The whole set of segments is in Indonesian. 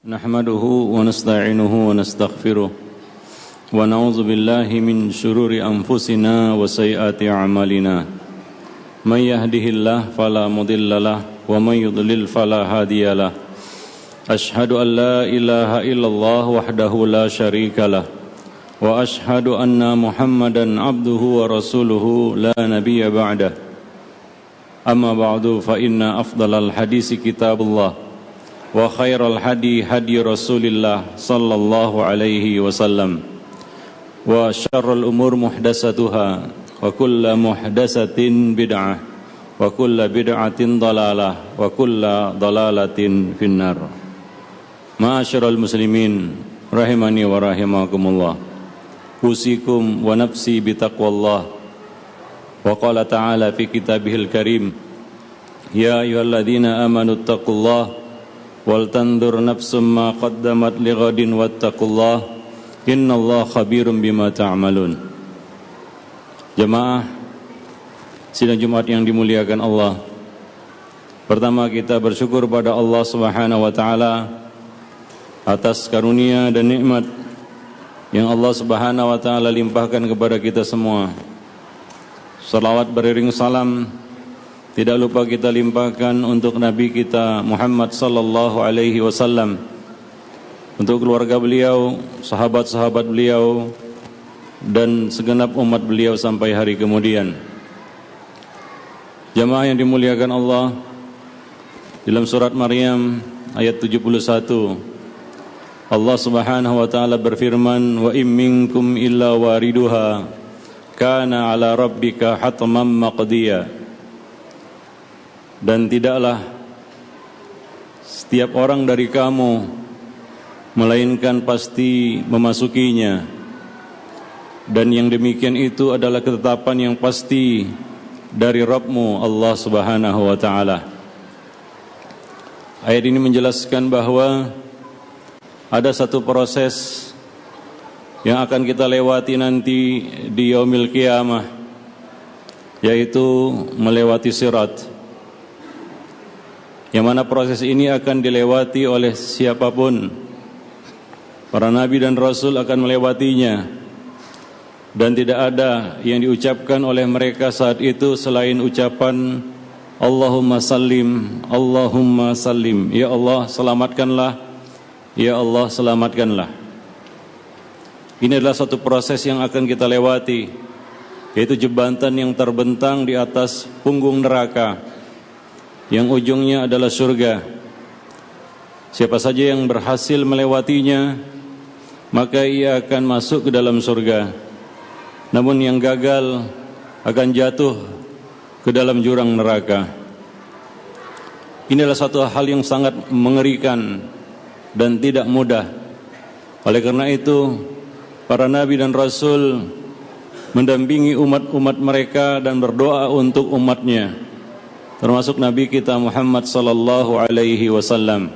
Nahmaduhu wa nasta'inuhu wa nastaghfiruh wa na'udzu billahi min syururi anfusina wa sayyiati a'malina. May yahdihillahu fala mudhillalah wa may yudlil fala hadiyalah. Ashhadu an la ilaha illallah wahdahu la syarikalah wa ashhadu anna Muhammadan abduhu wa rasuluhu la nabiyya ba'dah. Amma ba'du fa inna afdalal hadisi kitabullah wa khairal hadi hadi Rasulillah sallallahu alaihi wasallam wa syarrul umur muhdatsatuha wa kullu muhdatsatin bid'ah wa kullu bid'atin dalalah wa kullu dalalatin finnar. Ma'asyiral muslimin rahimani wa rahimakumullah, usikum wa nafsi bitaqwallah. Wa qala ta'ala fi kitabihil karim, ya ayyuhalladzina amanu taqullaha wal tandur nafsum ma qaddamat lighadin wattaqullah innallaha khabirum bima ta'malun. Jemaah sidang Jumat yang dimuliakan Allah, pertama kita bersyukur pada Allah Subhanahu wa taala atas karunia dan nikmat yang Allah Subhanahu wa taala limpahkan kepada kita semua. Salawat beriring salam tidak lupa kita limpahkan untuk Nabi kita Muhammad sallallahu alaihi wasallam, untuk keluarga beliau, sahabat-sahabat beliau, dan segenap umat beliau sampai hari kemudian. Jamaah yang dimuliakan Allah, dalam surat Maryam ayat 71, Allah Subhanahu wa taala berfirman, wa im minkum illa wariduha kana ala rabbika hatman maqdiya. Dan tidaklah setiap orang dari kamu melainkan pasti memasukinya, dan yang demikian itu adalah ketetapan yang pasti dari Rabbmu Allah Subhanahu wa taala. Ayat ini menjelaskan bahwa ada satu proses yang akan kita lewati nanti di yaumil qiyamah, yaitu melewati sirat, yang mana proses ini akan dilewati oleh siapapun. Para nabi dan rasul akan melewatinya, dan tidak ada yang diucapkan oleh mereka saat itu selain ucapan Allahumma sallim, Allahumma sallim, ya Allah selamatkanlah, ya Allah selamatkanlah. Ini adalah satu proses yang akan kita lewati, yaitu jembatan yang terbentang di atas punggung neraka, yang ujungnya adalah surga. Siapa saja yang berhasil melewatinya, maka ia akan masuk ke dalam surga. Namun yang gagal akan jatuh ke dalam jurang neraka. Ini adalah satu hal yang sangat mengerikan dan tidak mudah. Oleh karena itu, para nabi dan rasul mendampingi umat-umat mereka dan berdoa untuk umatnya, termasuk Nabi kita Muhammad sallallahu alaihi wasallam.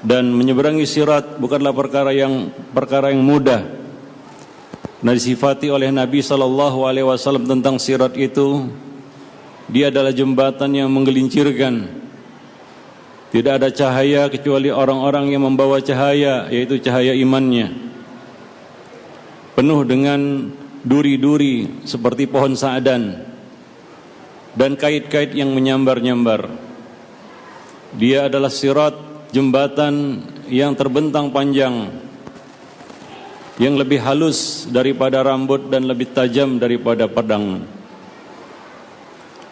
Dan menyeberangi sirat bukanlah perkara yang mudah. Nah, disifati oleh Nabi sallallahu alaihi wasallam tentang sirat itu, dia adalah jembatan yang menggelincirkan. Tidak ada cahaya kecuali orang-orang yang membawa cahaya, yaitu cahaya imannya. Penuh dengan duri-duri seperti pohon sa'adan dan kait-kait yang menyambar-nyambar. Dia adalah sirat, jembatan yang terbentang panjang, yang lebih halus daripada rambut dan lebih tajam daripada pedang.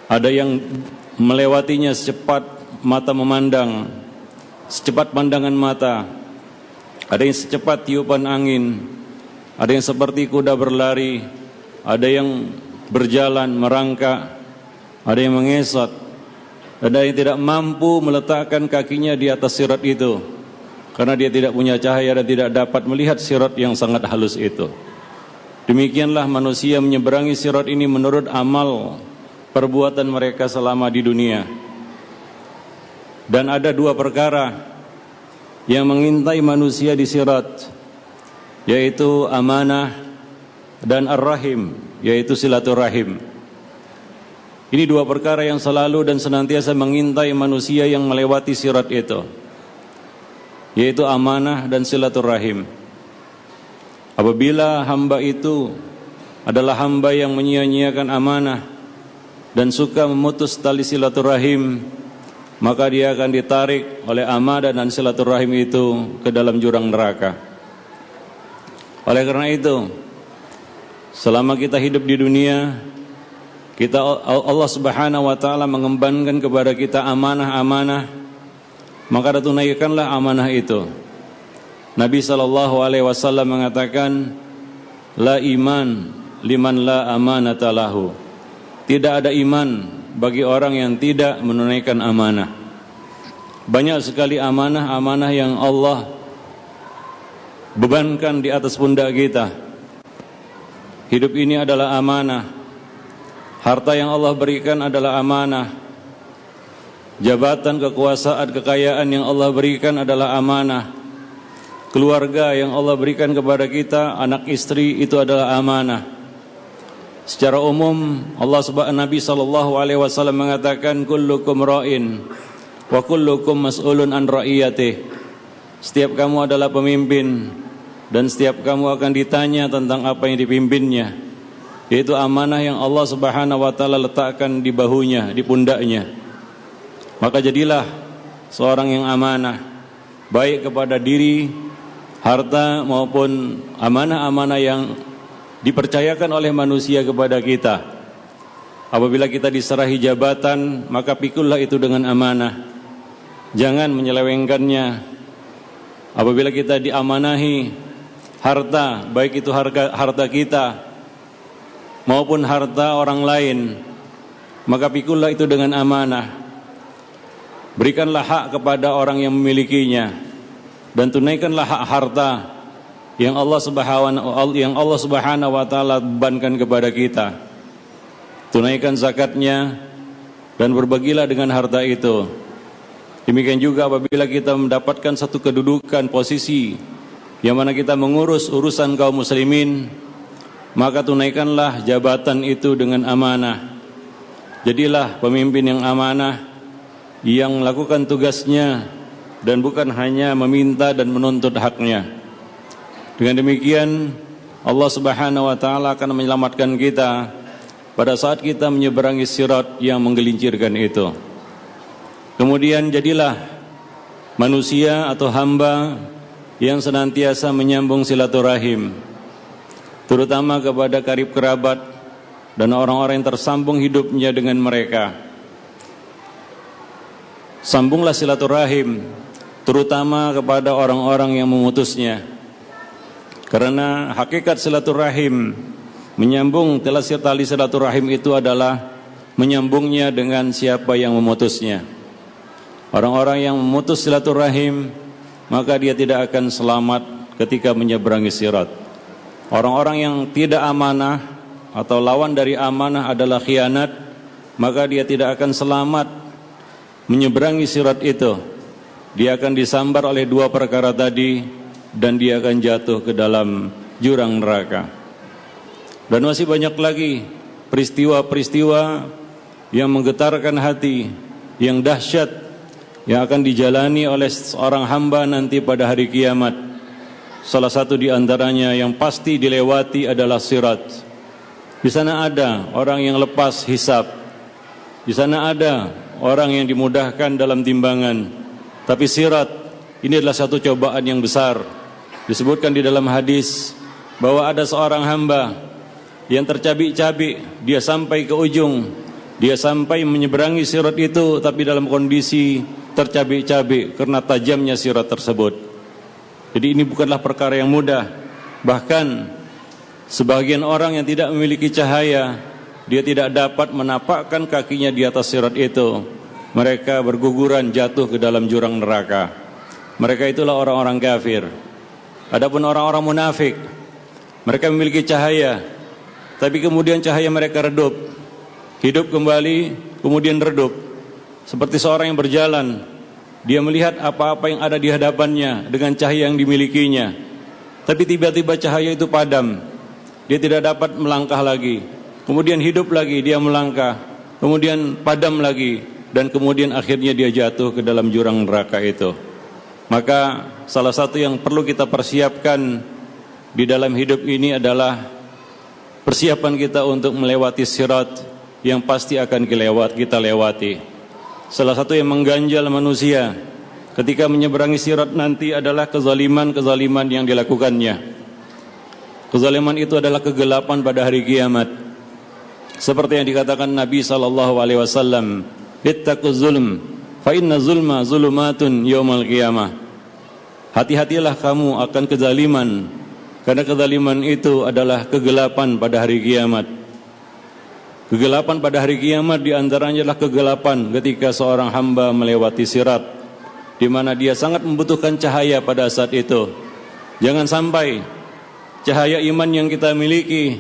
Ada yang melewatinya secepat mata memandang, secepat pandangan mata. Ada yang secepat tiupan angin, ada yang seperti kuda berlari, ada yang berjalan merangkak, ada yang mengesot, ada yang tidak mampu meletakkan kakinya di atas sirat itu, karena dia tidak punya cahaya dan tidak dapat melihat sirat yang sangat halus itu. Demikianlah manusia menyeberangi sirat ini menurut amal perbuatan mereka selama di dunia. Dan ada dua perkara yang mengintai manusia di sirat, yaitu amanah dan ar-rahim, yaitu silaturahim. Ini dua perkara yang selalu dan senantiasa mengintai manusia yang melewati sirat itu. yaitu amanah dan silaturahim. Apabila hamba itu adalah hamba yang menyia-nyiakan amanah dan suka memutus tali silaturahim, maka dia akan ditarik oleh amanah dan silaturahim itu ke dalam jurang neraka. Oleh karena itu, selama kita hidup di dunia, Allah Subhanahu wa taala mengembankan kepada kita amanah-amanah, maka tunaikanlah amanah itu. Nabi sallallahu alaihi wasallam mengatakan, la iman liman la amanata lahu. Tidak ada iman bagi orang yang tidak menunaikan amanah. Banyak sekali amanah-amanah yang Allah bebankan di atas pundak kita. Hidup ini adalah amanah. Harta yang Allah berikan adalah amanah. Jabatan, kekuasaan, kekayaan yang Allah berikan adalah amanah. Keluarga yang Allah berikan kepada kita, anak istri, itu adalah amanah. Secara umum Nabi SAW mengatakan, kullukum ra'in wa kullukum mas'ulun an ra'iyatih. Setiap kamu adalah pemimpin dan setiap kamu akan ditanya tentang apa yang dipimpinnya, yaitu amanah yang Allah Subhanahu wa taala letakkan di bahunya, di pundaknya. Maka jadilah seorang yang amanah, baik kepada diri, harta maupun amanah-amanah yang dipercayakan oleh manusia kepada kita. Apabila kita diserahi jabatan, maka pikullah itu dengan amanah. Jangan menyelewengkannya. Apabila kita diamanahi harta, baik itu harta kita maupun harta orang lain, maka pikullah itu dengan amanah. Berikanlah hak kepada orang yang memilikinya dan tunaikanlah hak harta yang Allah Subhanahu wa taala bebankan kepada kita. Tunaikan zakatnya dan berbagilah dengan harta itu. Demikian juga apabila kita mendapatkan satu kedudukan, posisi yang mana kita mengurus urusan kaum muslimin, maka tunaikanlah jabatan itu dengan amanah. Jadilah pemimpin yang amanah, yang melakukan tugasnya dan bukan hanya meminta dan menuntut haknya. Dengan demikian Allah Subhanahu wa taala akan menyelamatkan kita pada saat kita menyeberangi sirat yang menggelincirkan itu. Kemudian jadilah manusia atau hamba yang senantiasa menyambung silaturahim, terutama kepada karib kerabat dan orang-orang yang tersambung hidupnya dengan mereka. Sambunglah silaturahim, terutama kepada orang-orang yang memutusnya. Karena hakikat silaturahim, menyambung tali silaturahim itu adalah menyambungnya dengan siapa yang memutusnya. Orang-orang yang memutus silaturahim, maka dia tidak akan selamat ketika menyeberangi sirat. Orang-orang yang tidak amanah atau lawan dari amanah adalah khianat, maka dia tidak akan selamat menyeberangi sirat itu. Dia akan disambar oleh dua perkara tadi dan dia akan jatuh ke dalam jurang neraka. Dan masih banyak lagi peristiwa-peristiwa yang menggetarkan hati, yang dahsyat, yang akan dijalani oleh seorang hamba nanti pada hari kiamat. Salah satu di antaranya yang pasti dilewati adalah sirat. Di sana ada orang yang lepas hisab. Di sana ada orang yang dimudahkan dalam timbangan. Tapi sirat ini adalah satu cobaan yang besar. Disebutkan di dalam hadis bahwa ada seorang hamba yang tercabik-cabik, dia sampai ke ujung, dia sampai menyeberangi sirat itu, tapi dalam kondisi tercabik-cabik karena tajamnya sirat tersebut. Jadi ini bukanlah perkara yang mudah. Bahkan sebagian orang yang tidak memiliki cahaya, dia tidak dapat menapakkan kakinya di atas sirat itu. Mereka berguguran jatuh ke dalam jurang neraka. Mereka itulah orang-orang kafir. Adapun orang-orang munafik, mereka memiliki cahaya, tapi kemudian cahaya mereka redup, hidup kembali, kemudian redup. Seperti seorang yang berjalan, dia melihat apa-apa yang ada di hadapannya dengan cahaya yang dimilikinya, tapi tiba-tiba cahaya itu padam, dia tidak dapat melangkah lagi. Kemudian hidup lagi, dia melangkah, kemudian padam lagi, dan kemudian akhirnya dia jatuh ke dalam jurang neraka itu. Maka salah satu yang perlu kita persiapkan di dalam hidup ini adalah persiapan kita untuk melewati sirat yang pasti akan kita lewati. Salah satu yang mengganjal manusia ketika menyeberangi sirat nanti adalah kezaliman-kezaliman yang dilakukannya. Kezaliman itu adalah kegelapan pada hari kiamat. Seperti yang dikatakan Nabi SAW, "Ittaquz zulm, fa inna zulma zulumatun yaumal qiyamah." Hati-hatilah kamu akan kezaliman, karena kezaliman itu adalah kegelapan pada hari kiamat. Kegelapan pada hari kiamat diantaranya adalah kegelapan ketika seorang hamba melewati sirat, di mana dia sangat membutuhkan cahaya pada saat itu. Jangan sampai cahaya iman yang kita miliki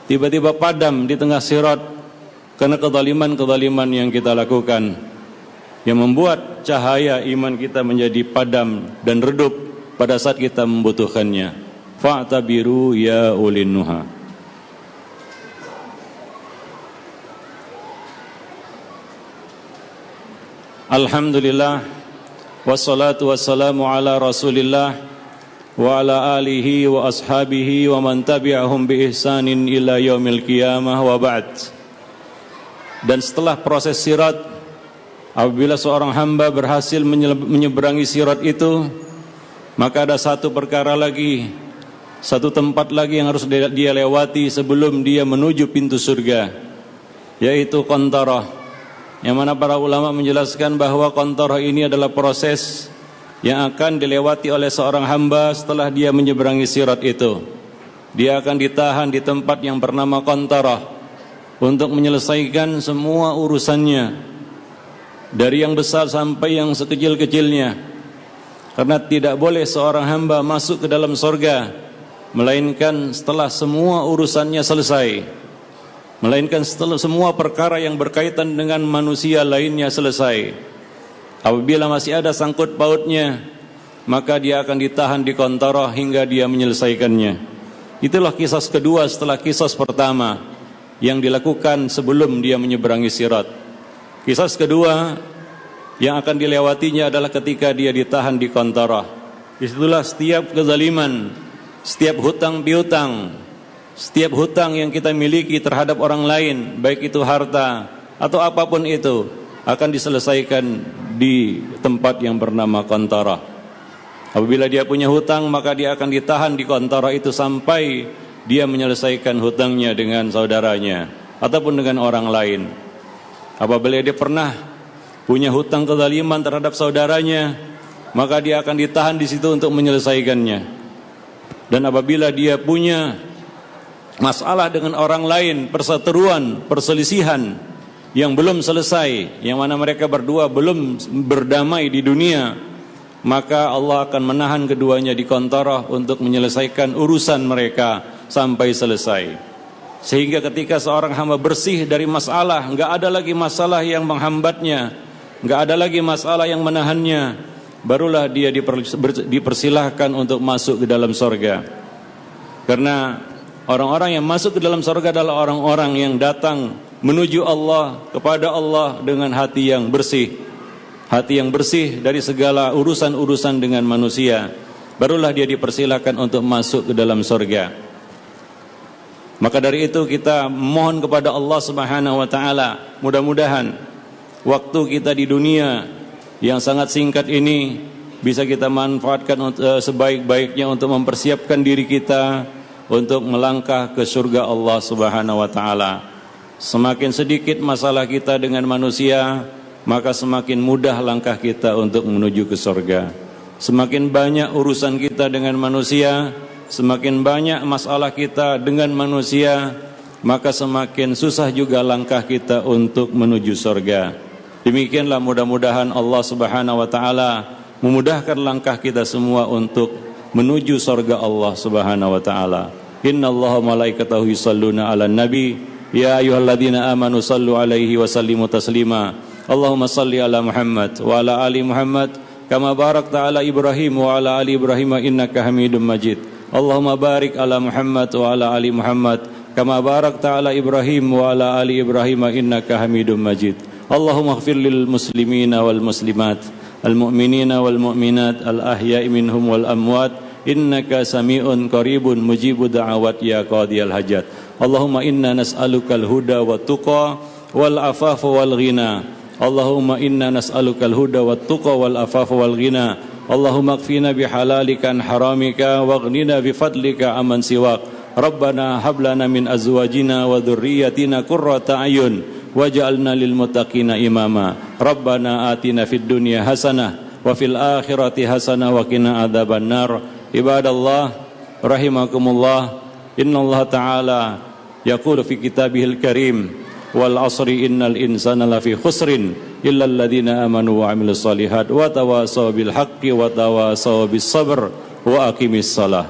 tiba-tiba padam di tengah sirat karena kezaliman-kezaliman yang kita lakukan, yang membuat cahaya iman kita menjadi padam dan redup pada saat kita membutuhkannya. Fa'tabiru ya ulin nuha. Alhamdulillah, wassalatu wassalamu ala Rasulillah wa ala alihi wa ashabihi wa man tabi'ahum bi ihsanin ila yaumil qiyamah wa ba'd. Dan setelah proses sirat, apabila seorang hamba berhasil menyeberangi sirat itu, maka ada satu perkara lagi, satu tempat lagi yang harus dia lewati sebelum dia menuju pintu surga, yaitu qantarah. Yang mana para ulama menjelaskan bahwa qantarah ini adalah proses yang akan dilewati oleh seorang hamba setelah dia menyeberangi sirat itu. Dia akan ditahan di tempat yang bernama qantarah untuk menyelesaikan semua urusannya, dari yang besar sampai yang sekecil-kecilnya. Karena tidak boleh seorang hamba masuk ke dalam surga melainkan setelah semua urusannya selesai, melainkan setelah semua perkara yang berkaitan dengan manusia lainnya selesai. Apabila masih ada sangkut pautnya, maka dia akan ditahan di qantarah hingga dia menyelesaikannya. Itulah kisah kedua setelah kisah pertama yang dilakukan sebelum dia menyeberangi sirat. Kisah kedua yang akan dilewatinya adalah ketika dia ditahan di qantarah. Disitulah setiap kezaliman, setiap hutang piutang, setiap hutang yang kita miliki terhadap orang lain, baik itu harta atau apapun itu, akan diselesaikan di tempat yang bernama qantarah. Apabila dia punya hutang, maka dia akan ditahan di qantarah itu sampai dia menyelesaikan hutangnya dengan saudaranya ataupun dengan orang lain. Apabila dia pernah punya hutang kezaliman terhadap saudaranya, maka dia akan ditahan di situ untuk menyelesaikannya. Dan apabila dia punya masalah dengan orang lain, perseteruan, perselisihan yang belum selesai, yang mana mereka berdua belum berdamai di dunia, maka Allah akan menahan keduanya di qantarah untuk menyelesaikan urusan mereka sampai selesai. Sehingga ketika seorang hamba bersih dari masalah, enggak ada lagi masalah yang menghambatnya, enggak ada lagi masalah yang menahannya, barulah dia dipersilahkan untuk masuk ke dalam surga. Karena orang-orang yang masuk ke dalam surga adalah orang-orang yang datang menuju Allah, kepada Allah dengan hati yang bersih. Hati yang bersih dari segala urusan-urusan dengan manusia, barulah dia dipersilahkan untuk masuk ke dalam surga. Maka dari itu kita mohon kepada Allah Subhanahu wa taala, mudah-mudahan waktu kita di dunia yang sangat singkat ini bisa kita manfaatkan sebaik-baiknya untuk mempersiapkan diri kita untuk melangkah ke surga Allah Subhanahu wa taala. Semakin sedikit masalah kita dengan manusia, maka semakin mudah langkah kita untuk menuju ke surga. Semakin banyak urusan kita dengan manusia, semakin banyak masalah kita dengan manusia, maka semakin susah juga langkah kita untuk menuju surga. Demikianlah mudah-mudahan Allah Subhanahu wa taala memudahkan langkah kita semua untuk menuju surga Allah Subhanahu wa taala. Innallaha malaikatahu yusholluna 'alan nabi ya ayyuhalladzina amanu shallu 'alaihi wa sallimu taslima. Allahumma shalli ala Muhammad wa ala ali Muhammad kama barakta ala Ibrahim wa ala ali Ibrahim innaka Hamidum Majid. Allahumma barik ala Muhammad wa ala ali Muhammad kama barakta ala Ibrahim wa ala ali Ibrahim innaka Hamidum Majid. Allahumma ighfir lil muslimina wal muslimat المؤمنين والمؤمنات الأحياء منهم والأموات إنك سميع قريب مجيب دعوات يا قاضي الحاجات اللهم إنا نسألك الهدى والتقى والعفاف والغنى اللهم إنا نسألك الهدى والتقى والعفاف والغنى اللهم اكفنا بحلالك عن حرامك واغننا بفضلك عمن سواك ربنا هب لنا من أزواجنا وذريتنا قرة أعين واجعلنا للمتقين إماما ربنا آتنا في الدنيا حسنة وفي الآخرة حسنة وقنا عذاب النار عباد الله رحمكم الله إن الله تعالى يقول في كتابه الكريم والعصر إن الإنسان لفي خسر إلا الذين آمنوا وعملوا الصالحات وتواصوا بالحق وتواصوا بالصبر وأقيموا الصلاة